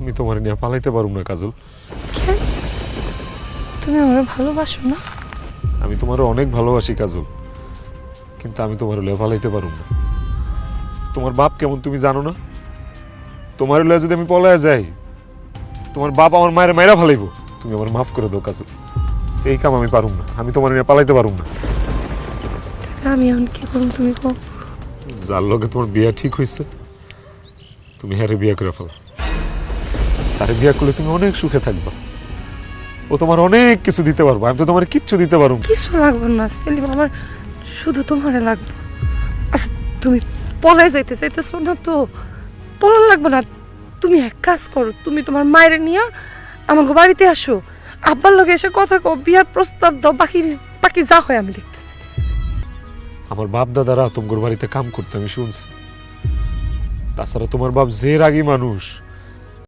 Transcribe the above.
আমি তোমার নিয়ে পালাইতে পারুম না কাজল। কেন? তুমি আমার ভালোবাসো না? আমি তোমার অনেক ভালোবাসি কাজল, কিন্তু আমি তোমার লয়ে পালাইতে পারুম না। তোমার বাপ কেমন তুমি জানো না? তোমার লয়ে যদি আমি পলাইয়া যাই, তোমার বাপ আমার মায়ের মায়েরা ফালাইব। তুমি আমার মাফ করে দাও কাজল, এই কাম আমি পারুম না। আমি তোমার নিয়ে পালাইতে পারুম না। আমি এখন কি করুন তুমি কো? যার লগে তোমার বিয়া ঠিক হয়েছে, তুমি হ্যারে বিয়া করে ফেলো। তারে বিয়া করলে তুমি অনেক সুখে থাকবা। ও তোমার অনেক কিছু দিতে পারবো, আমি তো তোমার কিচ্ছু দিতে পারবো না। কিছু লাগবে না সেলিম, আমার শুধু তোমারে লাগবে। আচ্ছা তুমি পলাই যাইতে চাইতেছো না তো? পলার লাগবে না। তুমি এক কাজ করো, তুমি তোমার মায়ের নিয়ে আমাকে বাড়িতে আসো, আব্বার লগে এসে কথা কও, বিয়ার প্রস্তাব দাও, বাকি বাকি যা হয় আমি দেখতেছি। আমার বাপ দাদারা তোমার বাড়িতে কাম করতে আমি শুনছি। তাছাড়া তোমার বাপ যে রাগী মানুষ,